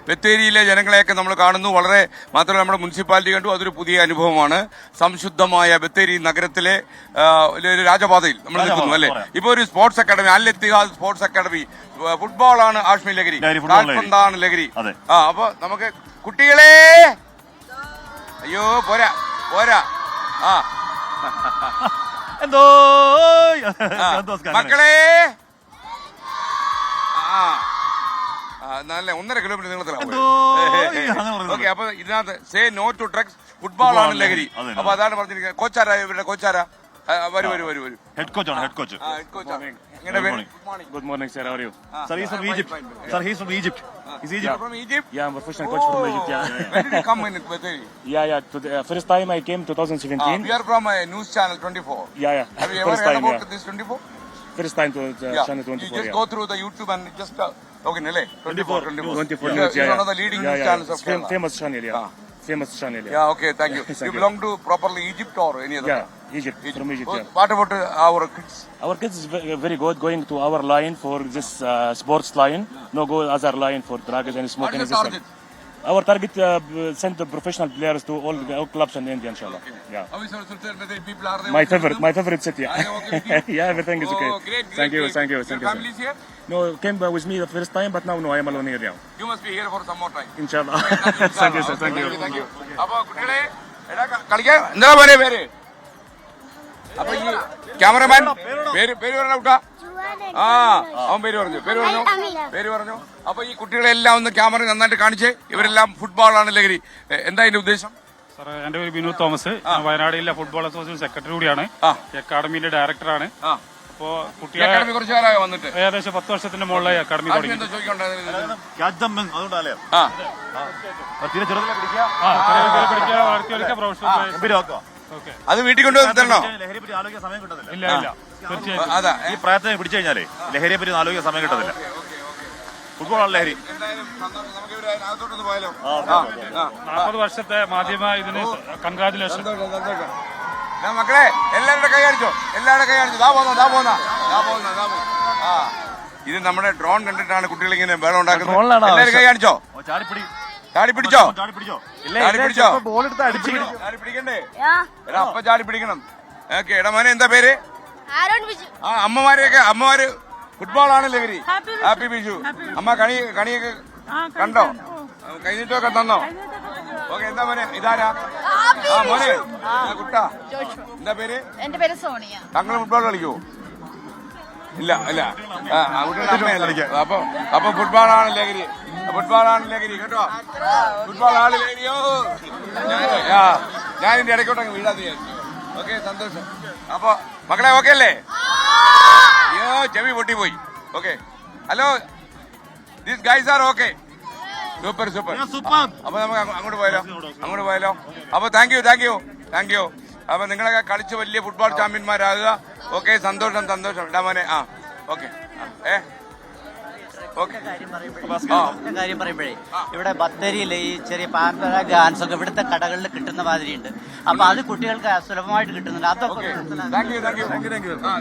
ബത്തേരിയിലെ ജനങ്ങളെയൊക്കെ നമ്മൾ കാണുന്നു. വളരെ മാത്രമല്ല നമ്മുടെ മുനിസിപ്പാലിറ്റി കണ്ടു. അതൊരു പുതിയ അനുഭവമാണ്. സംശുദ്ധമായ ബത്തേരി നഗരത്തിലെ ഒരു രാജപാതയിൽ നമ്മൾ നിൽക്കുന്നു അല്ലെ. ഇപ്പൊ ഒരു sports academy, Al Ittihad sports academy. ഫുട്ബോളാണ് ആഷ്മി ലഹരി, കാൽപന്താണ് ലഹരി. അപ്പൊ നമുക്ക് കുട്ടികളെ, അയ്യോ പോരാ പോരാ, എന്തോ മക്കളെ, നല്ല 1.5 കിലോമീറ്റർ നീളത്തിലാണ്. ഓക്കെ, അപ്പൊ ഇതിനകത്ത് say no to drugs, football ആണ് ലഹരി. അപ്പൊ അതാണ് പറഞ്ഞിരിക്കുന്നത്. കോച്ചാരാ ഇവരുടെ കോച്ചാരാ? വരൂ വരൂ വരൂ വരൂ. ഹെഡ് കോച്ചാണ്, head coach. Good morning, sir. How are you? Sir, he's from Egypt. Sir, he's from Egypt. Is Egypt from Egypt? Yeah, I'm a professional coach from Egypt. Yeah. When did you come in Bethel? Yeah. First time I came 2017. We are from news channel 24. Yeah. Have you ever heard about this 24? First time to channel 24. You just go through the YouTube and just okay, Nele. 24 news. You're one of the leading news channels of Kerala. Famous channel, yeah. Famous channel. Yeah, okay, thank you. You belong to properly Egypt or any other? Yeah, Egypt. From Egypt. Yeah. What about our kids? Our kids is very good. Going to our line for this sports line. No go other line for drugs and smoking. What is the target? Our target send the professional players to all clubs in India, inshallah. Yeah. How is our Sultan people are there? My favorite city. Yeah, everything is okay. Oh, great. Thank you. Your family is here? No, came with me the first time, but now no, I am alone here now. You must be here for some more time. Inshallah. Thank you, sir. Thank you. അപ്പൊ കുട്ടികളെ കളിക്കാൻ എന്താ പോലെ പേര്? അപ്പൊ ഈ cameraman പേര് പറഞ്ഞ കുട്ടാ? അവൻ പേര് പറഞ്ഞു. അപ്പൊ ഈ കുട്ടികളെല്ലാം ഒന്ന് ക്യാമറ നന്നായിട്ട് കാണിച്ച്. ഇവരെല്ലാം ഫുട്ബോളാണ് ലഹരി. എന്താ അതിന്റെ ഉദ്ദേശം? സാർ, എന്റെ പേര് വിനോദ് തോമസ്. വയനാട് ജില്ലാ ഫുട്ബോൾ അസോസിയേഷൻ സെക്രട്ടറി കൂടിയാണ്. അക്കാഡമിയുടെ ഡയറക്ടറാണ്. അപ്പോ കുട്ടികളെ കുറച്ചു കാലമായി വന്നിട്ട് ഏകദേശം 10 വർഷത്തിന്റെ മുകളിലായി അക്കാഡമി തുടങ്ങി. എന്താ ചോദിക്കണ്ടേ? അത് വീട്ടിൽ കൊണ്ടുവന്ന് തരണോ? ഇല്ല അതാ ഈ പ്രായത്തിനെ പിടിച്ചു കഴിഞ്ഞാലേ ലഹരിയെ പറ്റി ആലോചിക്കാൻ സമയം കിട്ടത്തില്ല. ഫുട്ബോളാണ് ലഹരി. 40 വർഷത്തെ മാധ്യമ ഇതിന് കൺഗ്രാജുലേഷൻ. മക്കളെ എല്ലാവരുടെ കൈ കാണിച്ചോ, ദാ പോന്ന. ഇത് നമ്മുടെ ഡ്രോൺ കണ്ടിട്ടാണ് കുട്ടികൾ ഇങ്ങനെ ബഹളം ഉണ്ടാക്കുന്നത്. എല്ലാവരും കൈ കാണിച്ചോ? ചാടി പിടിച്ചോ? പിടിക്കണ്ടേ? അപ്പൊ ചാടി പിടിക്കണം. ഓക്കെ, ഇടമോനെ എന്താ പേര്? അമ്മമാര് ഫുട്ബോളാണ് ലഹരി. ഹാപ്പി വിഷു. അമ്മ കണിയൊക്കെ കണ്ടോ? കൈനീട്ടമൊക്കെ തന്നോ? ഓക്കെ, എന്താ മോനെ? ഇതാരാ മോനെ? കുട്ടാ, എന്താ പേര്? എന്റെ പേര് സോണിയ. താങ്കൾ ഫുട്ബോൾ കളിക്കുവോ? ഇല്ല. അപ്പൊ ഫുട്ബോളാണ് ലഹരി കേട്ടോ. ഫുട്ബോളാണ് ലഹരിയോ. ഞാൻ ഇതിന്റെ ഇടയ്ക്കോട്ടങ്ങ് വീഴാന്ന് വിചാരിച്ചു. ഓക്കെ, സന്തോഷം. അപ്പൊ മക്കളെ ഓക്കെ അല്ലേ? അയ്യോ, ചെവി പൊട്ടിപ്പോയി. Okay, hello, these guys are okay. Super. അപ്പൊ നമുക്ക് അങ്ങോട്ട് പോയാലോ? അപ്പൊ താങ്ക് യു. അപ്പൊ നിങ്ങളൊക്കെ കളിച്ച് വലിയ ഫുട്ബോൾ ചാമ്പ്യന്മാരാകുക. ഓക്കെ, സന്തോഷം. ഇടാമോനെ. ഓക്കെ. കാര്യം പറയുമ്പോഴേ ഇവിടെ ബത്തേരിയിലെ ഈ ചെറിയ പാമ്പര ഗാൻസ് ഒക്കെ ഇവിടുത്തെ കടകളിൽ കിട്ടുന്ന മാതിരിയുണ്ട്. അപ്പൊ അത് കുട്ടികൾക്ക് സുലഭമായിട്ട് കിട്ടുന്നുണ്ട്. അതൊക്കെ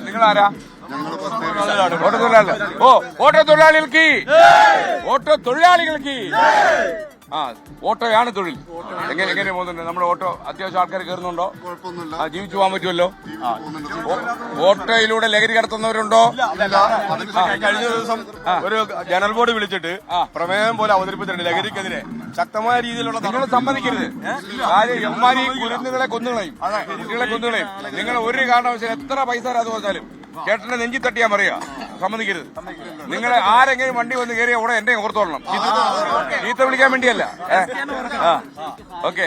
നിങ്ങളാരാ? ഓട്ടോ തൊഴിലാളികൾക്ക് ഓട്ടോയാണ് തൊഴിൽ. എങ്ങനെ പോകുന്നുണ്ട് നമ്മുടെ ഓട്ടോ? അത്യാവശ്യം ആൾക്കാർ കയറുന്നുണ്ടോ? ജീവിച്ചു പോകാൻ പറ്റുമല്ലോ. ഓട്ടോയിലൂടെ ലഹരി കടത്തുന്നവരുണ്ടോ? കഴിഞ്ഞ ദിവസം ഒരു ജനറൽ ബോർഡ് വിളിച്ചിട്ട് പ്രമേയം പോലെ അവതരിപ്പിച്ചിട്ടുണ്ട് ലഹരിക്കെതിരെ ശക്തമായ രീതിയിലുള്ള. നിങ്ങൾ സമ്മതിക്കരുത്. എമ്മാരി കുരുന്നുകളെ കൊന്നുകളയും, കുട്ടികളെ കൊന്നുകളയും. നിങ്ങൾ ഒരു കാരണവശാലും എത്ര പൈസ അത് വന്നാലും ചേട്ടനെ നെഞ്ചി തട്ടിയാൻ പറയാ. സമ്മതിക്കരുത്. നിങ്ങൾ ആരെങ്കിലും വണ്ടി വന്ന് കയറിയ ഉടനെ എന്നെ ഓർത്തോളണം. ചീത്ത വിളിക്കാൻ വേണ്ടിയല്ല. ഓക്കെ,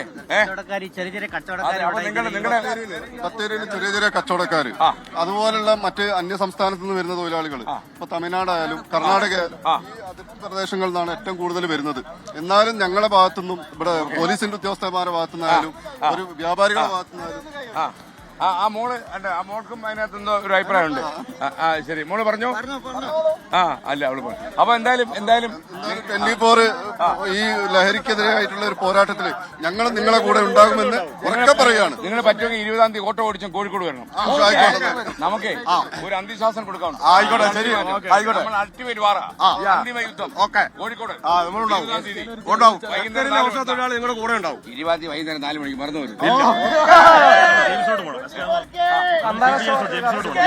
ബത്തേരിയിൽ ചെറിയ കച്ചവടക്കാര്, അതുപോലുള്ള മറ്റ് അന്യ സംസ്ഥാനത്ത് നിന്ന് വരുന്ന തൊഴിലാളികൾ ഇപ്പൊ തമിഴ്നാടായാലും കർണാടക അതിർത്തി പ്രദേശങ്ങളിൽ നിന്നാണ് ഏറ്റവും കൂടുതൽ വരുന്നത്. എന്നാലും ഞങ്ങളുടെ ഭാഗത്തുനിന്നും ഇവിടെ പോലീസിന്റെ ഉദ്യോഗസ്ഥന്മാരുടെ ഭാഗത്തുനിന്നായാലും ഒരു വ്യാപാരികളുടെ ഭാഗത്തുനിന്നായാലും ആ മോള് ഉണ്ട്, ആ മോൾക്കും അതിനകത്ത് എന്തോ ഒരു അഭിപ്രായമുണ്ട്. ശരി, മോള് പറഞ്ഞു. അല്ല അവള് പറഞ്ഞു. അപ്പൊ എന്തായാലും 24 ഈ ലഹരിക്കെതിരെ ആയിട്ടുള്ള ഒരു പോരാട്ടത്തിൽ ഞങ്ങൾ നിങ്ങളെ കൂടെ ഉണ്ടാകുമെന്ന് ഉറക്കെ പറയുകയാണ്. നിങ്ങൾ പറ്റുമെങ്കിൽ 20-ാം തീയതി ഓട്ടോ ഓടിച്ചും കോഴിക്കോട് വരണം. നമുക്കേ ഒരു അന്ത്യശാസനം കൊടുക്കാം. ആയിക്കോട്ടെ, ശരി, ആയിക്കോട്ടെ. നമ്മൾ അൾട്ടിമേറ്റ് വാറ അന്തിമ യുദ്ധം കോഴിക്കോട് വൈകുന്നേരം നിങ്ങളുടെ കൂടെ ഉണ്ടാവും. 20-ാം തീയതി വൈകുന്നേരം 4 മണിക്ക് മറന്നു വരും. ജെയിംസോട് പോകണം. ജെയിംസോട് പോകണം.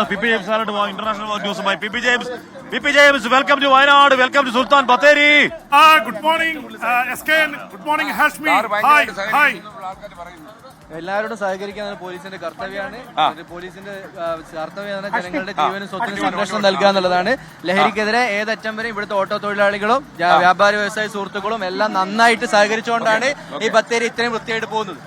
പി ജെയിംസ് ഇന്റർനാഷണൽ ന്യൂസുമായി P James welcome to Wayanad, welcome to Sultan Bathery. Good morning SKN, good morning Hashmi. Hi hi. എല്ലാവരോടും സഹകരിക്കാൻ പോലീസിന്റെ കർത്തവ്യമാണ്. പോലീസിന്റെ കർത്തവ്യമാണ് ജനങ്ങളുടെ ജീവനും സ്വത്തിനും സംരക്ഷണം നൽകുക എന്നുള്ളതാണ്. ലഹരിക്കെതിരെ ഏതറ്റം വരെ ഇവിടുത്തെ ഓട്ടോ തൊഴിലാളികളും വ്യാപാരി വ്യവസായ സുഹൃത്തുക്കളും എല്ലാം നന്നായിട്ട് സഹകരിച്ചുകൊണ്ടാണ് ഈ ബത്തേരി ഇത്രയും വൃത്തിയായിട്ട് പോകുന്നത്.